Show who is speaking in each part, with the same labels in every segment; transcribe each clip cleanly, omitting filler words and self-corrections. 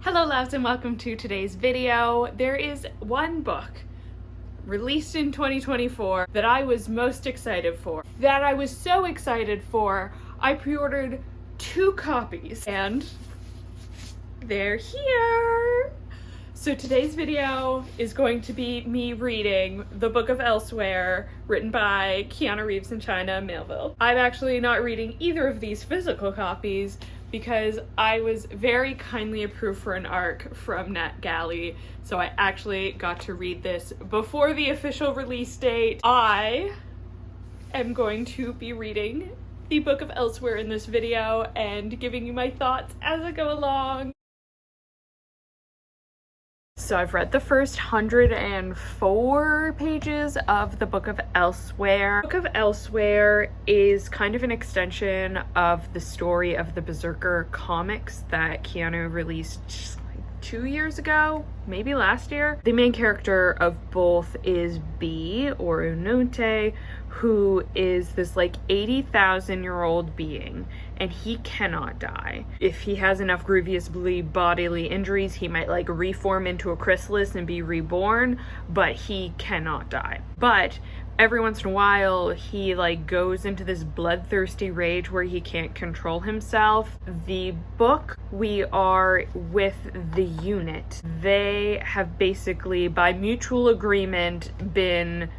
Speaker 1: Hello loves and welcome to today's video. There is one book released in 2024 that I was most excited for. That I was so excited for, I pre-ordered 2 copies and they're here. So today's video is going to be me reading the Book of Elsewhere, written by Keanu Reeves and China Millville. I'm actually not reading either of these physical copies because I was very kindly approved for an ARC from NetGalley, so I actually got to read this before the official release date. I am going to be reading the Book of Elsewhere in this video and giving you my thoughts as I go along. So I've read the first 104 pages of the Book of Elsewhere. Book of Elsewhere is kind of an extension of the story of the Berserker comics that Keanu released like 2 years ago, maybe last year. The main character of both is B, or Unute, who is this like 80,000-year-old being, and he cannot die. If he has enough grievously bodily injuries, he might like reform into a chrysalis and be reborn, but he cannot die. But every once in a while, he like goes into this bloodthirsty rage where he can't control himself. The book, we are with the unit. They have basically, by mutual agreement, been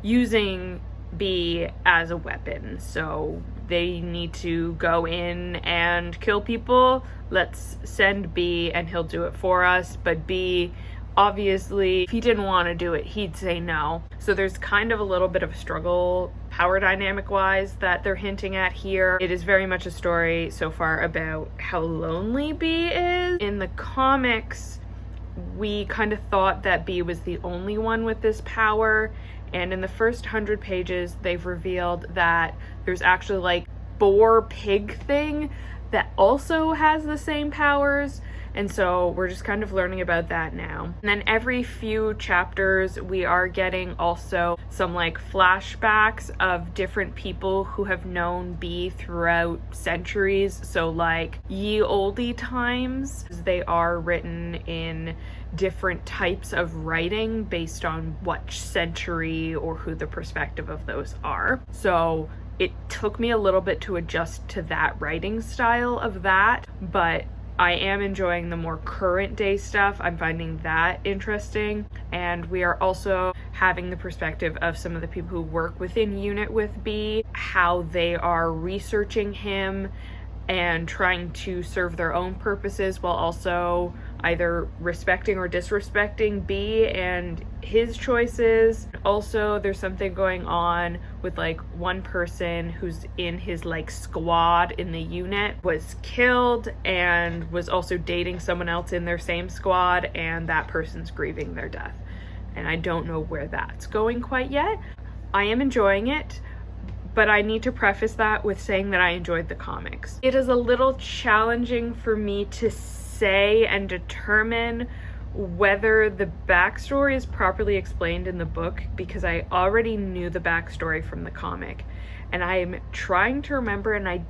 Speaker 1: using B as a weapon, so they need to go in and kill people. Let's send B and he'll do it for us. But B, obviously, if he didn't want to do it, he'd say no. So there's kind of a little bit of a struggle power dynamic wise that they're hinting at here. It is very much a story so far about how lonely B is. In the comics, we kind of thought that B was the only one with this power, and in the first 100 pages they've revealed that there's actually like boar pig thing that also has the same powers, and so we're just kind of learning about that now. And then every few chapters we are getting also some like flashbacks of different people who have known B throughout centuries, so like ye olde times. They are written in different types of writing based on what century or who the perspective of those are. So it took me a little bit to adjust to that writing style of that, but I am enjoying the more current day stuff. I'm finding that interesting. And we are also having the perspective of some of the people who work within unit with B, how they are researching him and trying to serve their own purposes while also either respecting or disrespecting B and his choices. Also, there's something going on with like one person who's in his like squad in the unit was killed and was also dating someone else in their same squad, and that person's grieving their death. And I don't know where that's going quite yet. I am enjoying it, but I need to preface that with saying that I enjoyed the comics. It is a little challenging for me to say and determine whether the backstory is properly explained in the book, because I already knew the backstory from the comic, and I am trying to remember, and I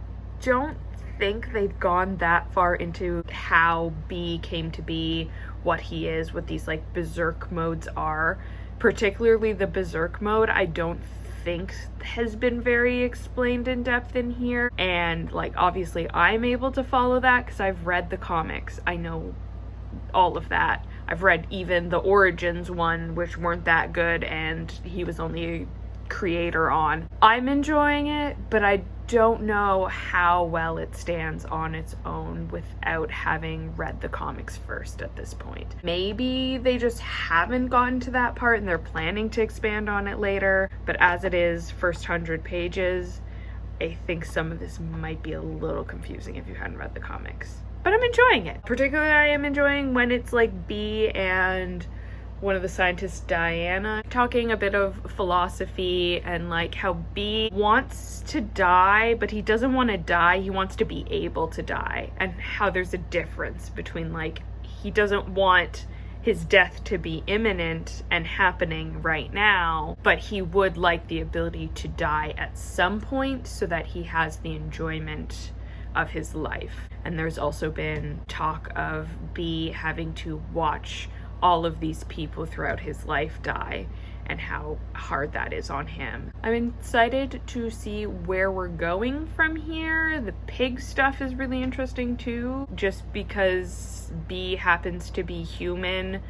Speaker 1: don't think they've gone that far into how B came to be what he is, what these like berserk modes are. Particularly the berserk mode, I don't think has been very explained in depth in here, and like obviously I'm able to follow that because I've read the comics. I know all of that. I've read even the Origins one, which weren't that good, and he was only a creator on. I'm enjoying it, but I don't know how well it stands on its own without having read the comics first at this point. Maybe they just haven't gotten to that part and they're planning to expand on it later, but as it is, first 100 pages, I think some of this might be a little confusing if you hadn't read the comics. But I'm enjoying it. Particularly I am enjoying when it's like B and one of the scientists, Diana, talking a bit of philosophy and like how B wants to die, but he doesn't want to die, he wants to be able to die, and how there's a difference between like he doesn't want his death to be imminent and happening right now, but he would like the ability to die at some point so that he has the enjoyment of his life. And there's also been talk of B having to watch all of these people throughout his life die and how hard that is on him. I'm excited to see where we're going from here. The pig stuff is really interesting too. Just because B happens to be human,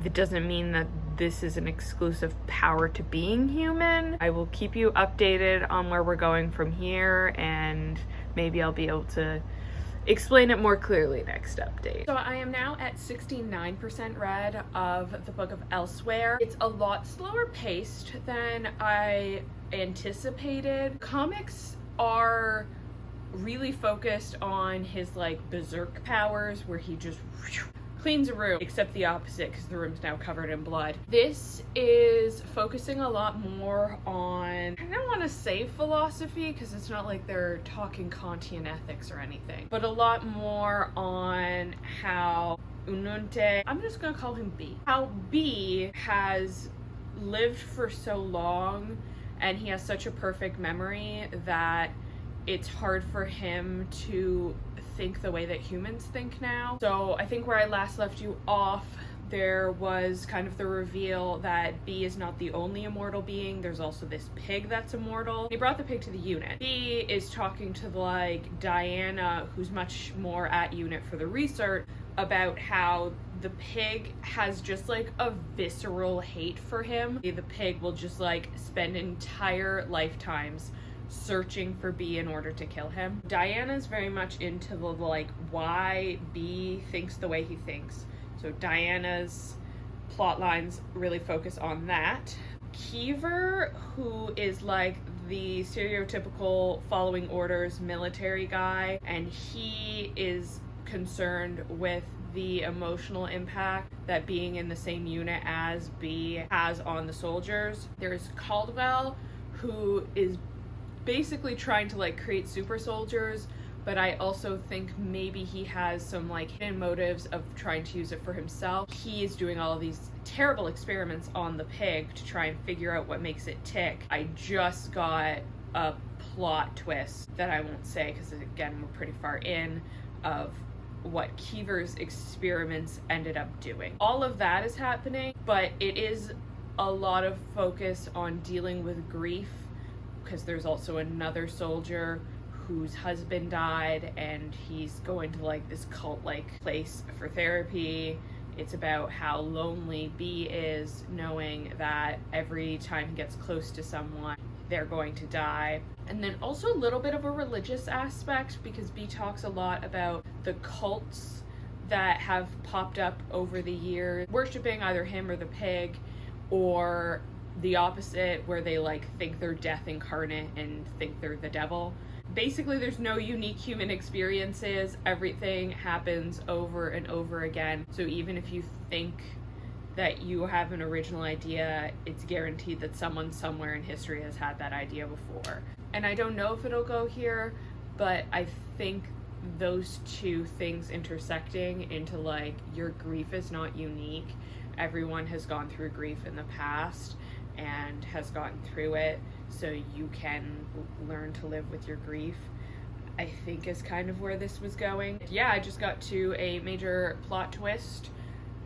Speaker 1: that doesn't mean that this is an exclusive power to being human. I will keep you updated on where we're going from here, and maybe I'll be able to explain it more clearly next update. So I am now at 69% read of the Book of Elsewhere. It's a lot slower paced than I anticipated. Comics are really focused on his like berserk powers where he just cleans a room, except the opposite because the room's now covered in blood. This is focusing a lot more on, I don't want to say philosophy because it's not like they're talking Kantian ethics or anything, but a lot more on how Ununte, I'm just gonna call him B, how B has lived for so long and he has such a perfect memory that it's hard for him to think the way that humans think now. So I think where I last left you off, there was kind of the reveal that B is not the only immortal being. There's also this pig that's immortal. He brought the pig to the unit. B is talking to like Diana, who's much more at unit for the research, about how the pig has just like a visceral hate for him. The pig will just like spend entire lifetimes searching for B in order to kill him. Diana's very much into the like why B thinks the way he thinks. So Diana's plot lines really focus on that. Keever, who is like the stereotypical following orders military guy, and he is concerned with the emotional impact that being in the same unit as B has on the soldiers. There's Caldwell, who is basically trying to like create super soldiers, but I also think maybe he has some like hidden motives of trying to use it for himself. He is doing all of these terrible experiments on the pig to try and figure out what makes it tick. I just got a plot twist that I won't say because again we're pretty far in of what Keever's experiments ended up doing. All of that is happening, but it is a lot of focus on dealing with grief because there's also another soldier whose husband died and he's going to like this cult-like place for therapy. It's about how lonely B is, knowing that every time he gets close to someone, they're going to die. And then also a little bit of a religious aspect because B talks a lot about the cults that have popped up over the years, worshiping either him or the pig, or the opposite where they like think they're death incarnate and think they're the devil. Basically there's no unique human experiences. Everything happens over and over again. So even if you think that you have an original idea, it's guaranteed that someone somewhere in history has had that idea before. And I don't know if it'll go here, but I think those two things intersecting into like your grief is not unique. Everyone has gone through grief in the past and has gotten through it, so you can learn to live with your grief, I think is kind of where this was going. Yeah, I just got to a major plot twist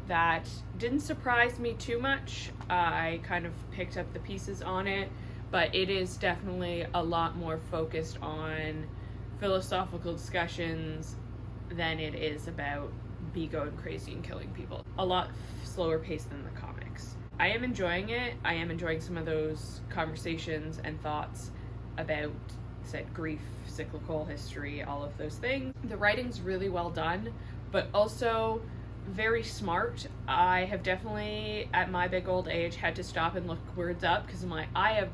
Speaker 1: that didn't surprise me too much. I kind of picked up the pieces on it, but it is definitely a lot more focused on philosophical discussions than it is about B going crazy and killing people. A lot slower paced than the comics. I am enjoying it. I am enjoying some of those conversations and thoughts about, said, grief, cyclical history, all of those things. The writing's really well done, but also very smart. I have definitely, at my big old age, had to stop and look words up because I'm like, I have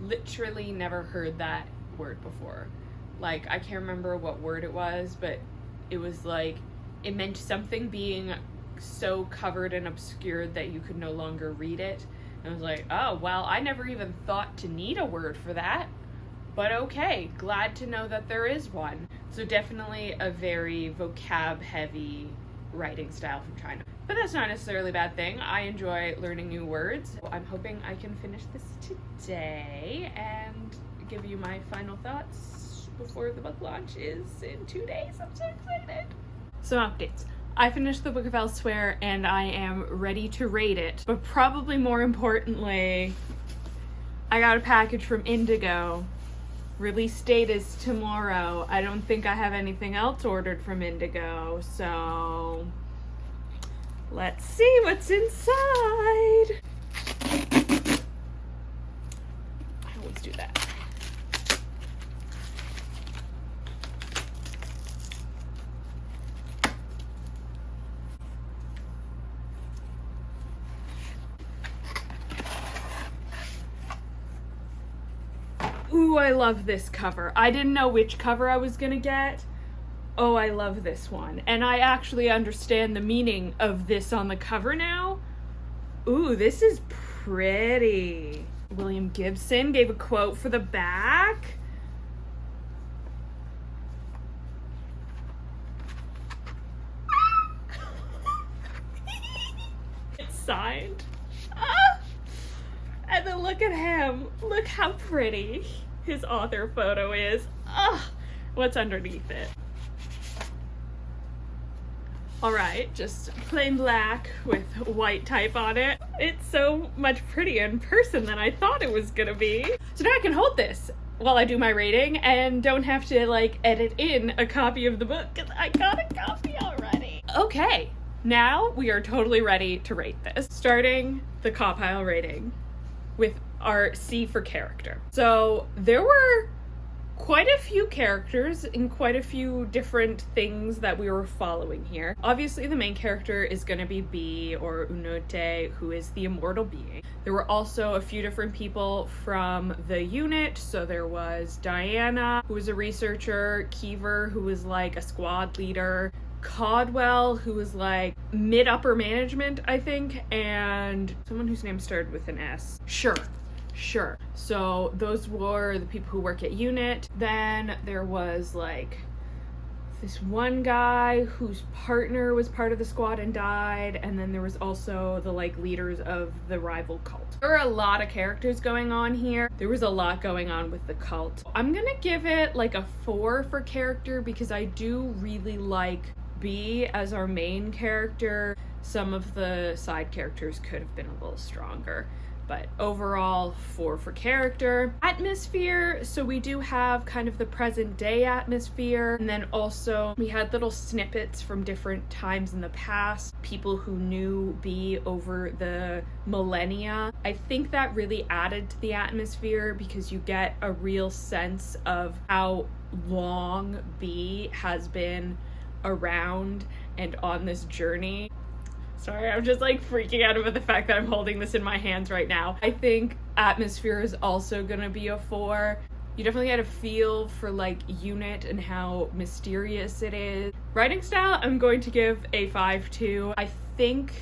Speaker 1: literally never heard that word before. Like, I can't remember what word it was, but it was like, it meant something being so covered and obscured that you could no longer read it. And I was like, oh, well, I never even thought to need a word for that. But okay, glad to know that there is one. So definitely a very vocab-heavy writing style from China. But that's not necessarily a bad thing. I enjoy learning new words. I'm hoping I can finish this today and give you my final thoughts before the book launch is in 2 days. I'm so excited. Some updates. I finished the Book of Elsewhere and I am ready to rate it. But probably more importantly, I got a package from Indigo. Release date is tomorrow. I don't think I have anything else ordered from Indigo, so let's see what's inside. I always do that. Ooh, I love this cover. I didn't know which cover I was gonna get. Oh, I love this one. And I actually understand the meaning of this on the cover now. Ooh, this is pretty. William Gibson gave a quote for the back. It's signed. And then look at him. Look how pretty his author photo is. What's underneath it? Alright, just plain black with white type on it. It's so much prettier in person than I thought it was gonna be. So now I can hold this while I do my rating and don't have to like edit in a copy of the book because I got a copy already. Okay, now we are totally ready to rate this. Starting the compile rating with our C for character. So there were quite a few characters and quite a few different things that we were following here. Obviously the main character is going to be B, or Unote, who is the immortal being. There were also a few different people from the unit. So there was Diana, who was a researcher, Keever, who was like a squad leader, Caldwell, who was like mid-upper management, I think, and someone whose name started with an S. Sure. So those were the people who work at unit. Then there was like this one guy whose partner was part of the squad and died, and then there was also the like leaders of the rival cult. There were a lot of characters going on here. There was a lot going on with the cult. I'm gonna give it like a 4 for character because I do really like B as our main character. Some of the side characters could have been a little stronger, but overall 4 for character. Atmosphere, so we do have kind of the present day atmosphere, and then also we had little snippets from different times in the past, people who knew B over the millennia. I think that really added to the atmosphere because you get a real sense of how long B has been around and on this journey. Sorry, I'm just like freaking out about the fact that I'm holding this in my hands right now. I think atmosphere is also gonna be a 4. You definitely get a feel for like unit and how mysterious it is. Writing style, I'm going to give a 5 too. I think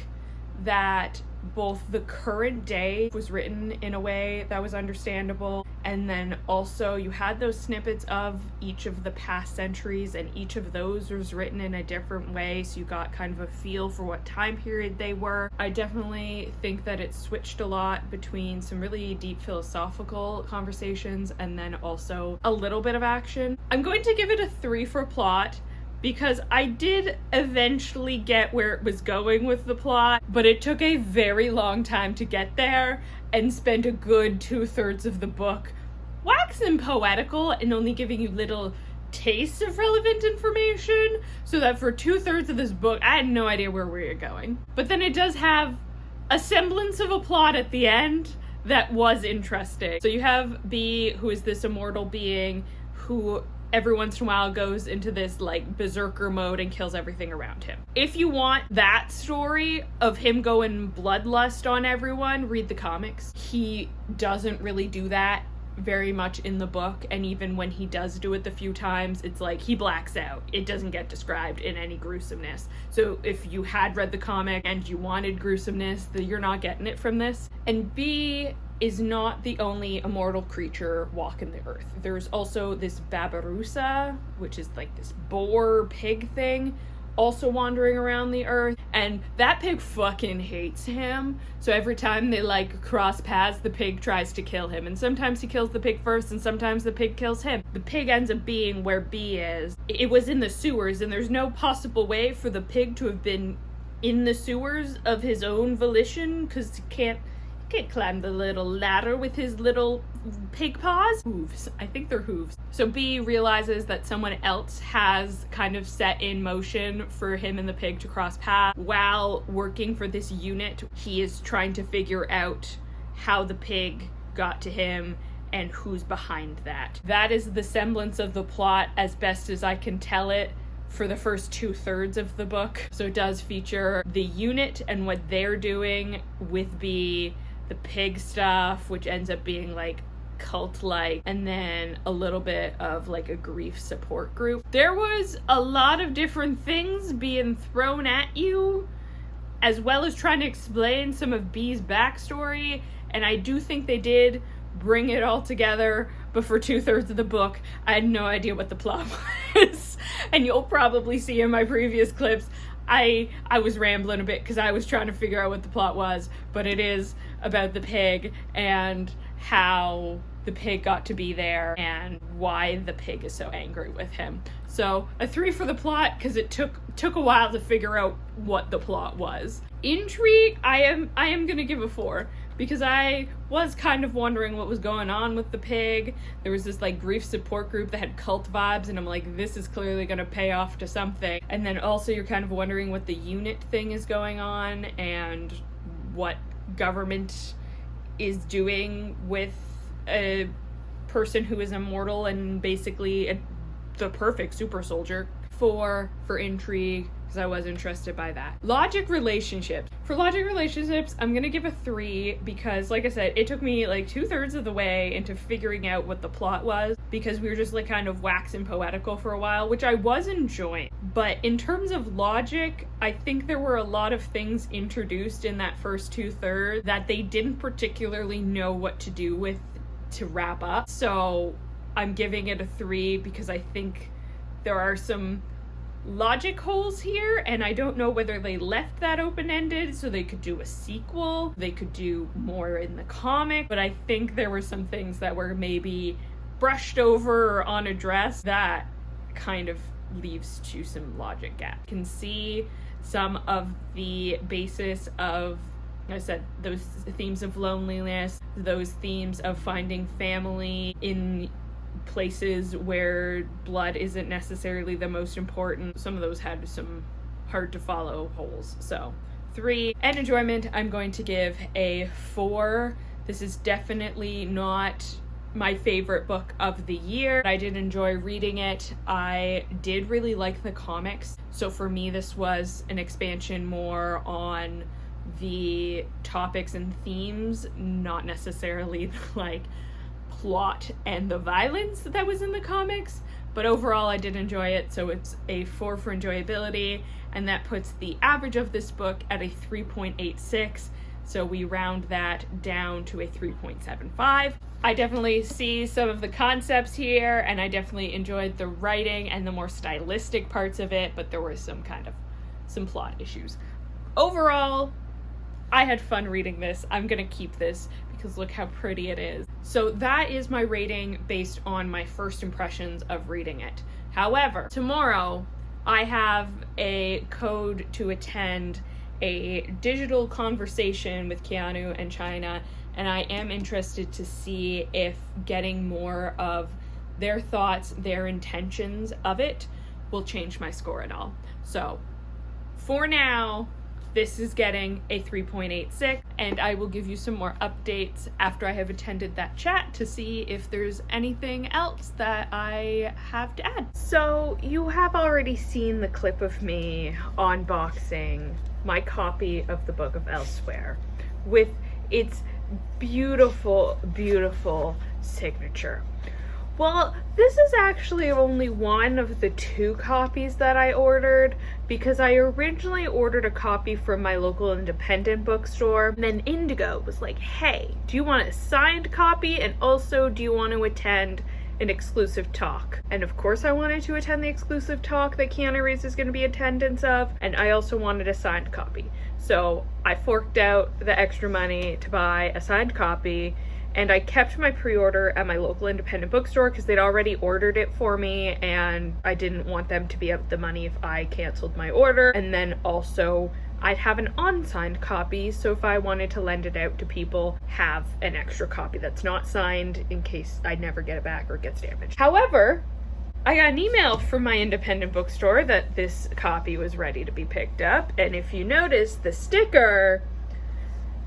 Speaker 1: that both the current day was written in a way that was understandable, and then also you had those snippets of each of the past centuries, and each of those was written in a different way, so you got kind of a feel for what time period they were. I definitely think that it switched a lot between some really deep philosophical conversations and then also a little bit of action. I'm going to give it a 3 for plot, because I did eventually get where it was going with the plot, but it took a very long time to get there and spend a good 2/3 of the book waxing poetical and only giving you little tastes of relevant information, so that for 2/3 of this book, I had no idea where we were going. But then it does have a semblance of a plot at the end that was interesting. So you have B, who is this immortal being who every once in a while goes into this like berserker mode and kills everything around him. If you want that story of him going bloodlust on everyone, read the comics. He doesn't really do that very much in the book, and even when he does do it the few times, it's like he blacks out. It doesn't get described in any gruesomeness. So if you had read the comic and you wanted gruesomeness, you're not getting it from this. And B is not the only immortal creature walking the earth. There's also this Babarusa, which is like this boar pig thing. also wandering around the earth, and that pig fucking hates him. So every time they like cross paths, the pig tries to kill him, and sometimes he kills the pig first and sometimes the pig kills him. The pig ends up being where B is. It was in the sewers, and there's no possible way for the pig to have been in the sewers of his own volition, because he can't climb the little ladder with his little pig paws. Hooves. I think they're hooves. So B realizes that someone else has kind of set in motion for him and the pig to cross paths. While working for this unit, he is trying to figure out how the pig got to him and who's behind that. That is the semblance of the plot as best as I can tell it for the first 2/3 of the book. So it does feature the unit and what they're doing with B, the pig stuff, which ends up being like cult-like, and then a little bit of like a grief support group. There was a lot of different things being thrown at you, as well as trying to explain some of B's backstory, and I do think they did bring it all together, but for 2/3 of the book, I had no idea what the plot was. And you'll probably see in my previous clips, I was rambling a bit because I was trying to figure out what the plot was, but it is about the pig and how the pig got to be there and why the pig is so angry with him. So a 3 for the plot, because it took a while to figure out what the plot was. Intrigue, I am gonna give a 4, because I was kind of wondering what was going on with the pig. There was this like grief support group that had cult vibes, and I'm like, this is clearly gonna pay off to something. And then also you're kind of wondering what the unit thing is going on and what government is doing with a person who is immortal and basically the perfect super soldier. 4 for intrigue, because I was interested by that. Logic relationships. For logic relationships, I'm gonna give a 3, because like I said, it took me like 2/3 of the way into figuring out what the plot was, because we were just like kind of waxing poetical for a while, which I was enjoying. But in terms of logic, I think there were a lot of things introduced in that first 2/3 that they didn't particularly know what to do with to wrap up. So I'm giving it a 3, because I think there are some logic holes here, and I don't know whether they left that open-ended so they could do a sequel, they could do more in the comic, but I think there were some things that were maybe brushed over or unaddressed that kind of leaves to some logic gap. You can see some of the basis of, like I said, those themes of loneliness, those themes of finding family in places where blood isn't necessarily the most important. Some of those had some hard to follow holes. So 3. And enjoyment, I'm going to give a 4. This is definitely not my favorite book of the year. I did enjoy reading it. I did really like the comics. So for me, this was an expansion more on the topics and themes, not necessarily like plot and the violence that was in the comics. But overall, I did enjoy it, so it's a 4 for enjoyability, and that puts the average of this book at a 3.86, so we round that down to a 3.75. I definitely see some of the concepts here, and I definitely enjoyed the writing and the more stylistic parts of it, but there were some plot issues. Overall, I had fun reading this. I'm gonna keep this because look how pretty it is. So that is my rating based on my first impressions of reading it. However, tomorrow I have a code to attend a digital conversation with Keanu and China, and I am interested to see if getting more of their thoughts, their intentions of it will change my score at all. So for now, this is getting a 3.86, and I will give you some more updates after I have attended that chat to see if there's anything else that I have to add. So you have already seen the clip of me unboxing my copy of the Book of Elsewhere with its beautiful, beautiful signature. Well, this is actually only one of the 2 copies that I ordered, because I originally ordered a copy from my local independent bookstore, and then Indigo was like, hey, do you want a signed copy, and also do you want to attend an exclusive talk. And of course I wanted to attend the exclusive talk that Keanu Reeves is going to be attendance of, and I also wanted a signed copy. So I forked out the extra money to buy a signed copy, and I kept my pre-order at my local independent bookstore because they'd already ordered it for me, and I didn't want them to be out the money if I canceled my order. And then also I'd have an unsigned copy, so if I wanted to lend it out to people, have an extra copy that's not signed in case I never get it back or it gets damaged. However, I got an email from my independent bookstore that this copy was ready to be picked up, and if you notice the sticker,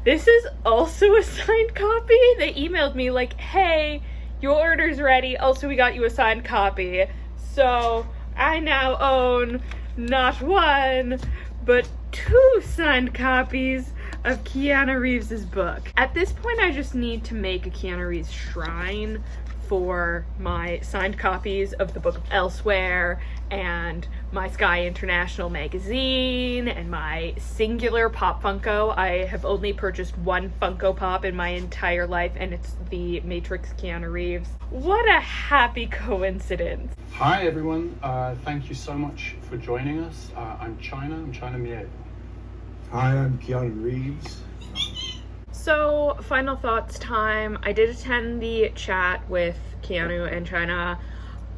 Speaker 1: this is also a signed copy. They emailed me like, hey, your order's ready. Also, we got you a signed copy. So I now own not one, but 2 signed copies of Keanu Reeves's book. At this point, I just need to make a Keanu Reeves shrine for my signed copies of the Book of Elsewhere and my Sky International magazine and my singular Pop Funko. I have only purchased one Funko Pop in my entire life, and it's the Matrix Keanu Reeves. What a happy coincidence.
Speaker 2: Hi everyone, thank you so much for joining us. I'm China Mier.
Speaker 3: Hi, I'm Keanu Reeves.
Speaker 1: So, final thoughts time. I did attend the chat with Keanu and China.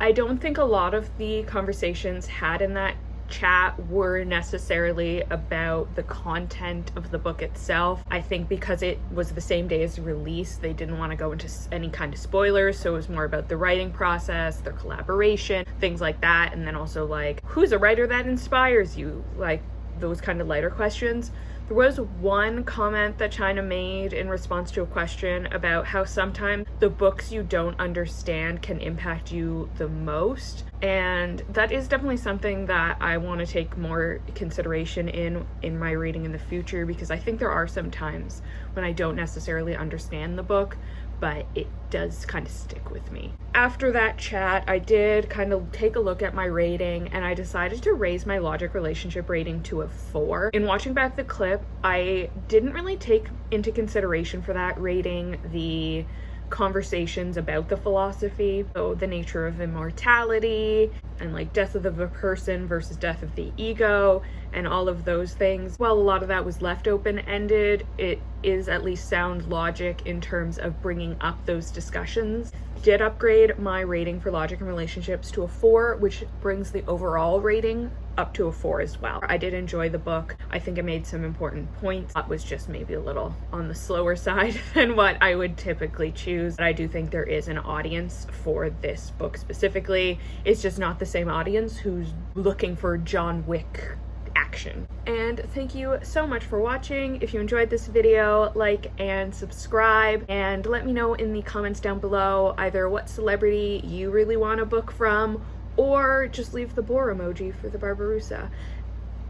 Speaker 1: I don't think a lot of the conversations had in that chat were necessarily about the content of the book itself. I think because it was the same day as the release, they didn't want to go into any kind of spoilers, so it was more about the writing process, their collaboration, things like that, and then also like, who's a writer that inspires you? Like, those kind of lighter questions. There was one comment that China made in response to a question about how sometimes the books you don't understand can impact you the most. And that is definitely something that I want to take more consideration in my reading in the future, because I think there are some times when I don't necessarily understand the book, but it does kind of stick with me. After that chat, I did kind of take a look at my rating, and I decided to raise my logic relationship rating to a 4. In watching back the clip, I didn't really take into consideration for that rating the conversations about the philosophy, so the nature of immortality and like death of the person versus death of the ego and all of those things. While a lot of that was left open-ended, it is at least sound logic in terms of bringing up those discussions. Did upgrade my rating for logic and relationships to a 4, which brings the overall rating up to a 4 as well. I did enjoy the book. I think it made some important points. It was just maybe a little on the slower side than what I would typically choose. But I do think there is an audience for this book specifically. It's just not the same audience who's looking for John Wick action. And thank you so much for watching. If you enjoyed this video, like and subscribe, and let me know in the comments down below either what celebrity you really want a book from, or just leave the bore emoji for the Barbaroussa.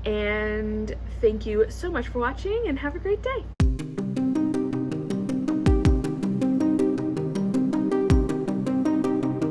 Speaker 1: And thank you so much for watching, and have a great day.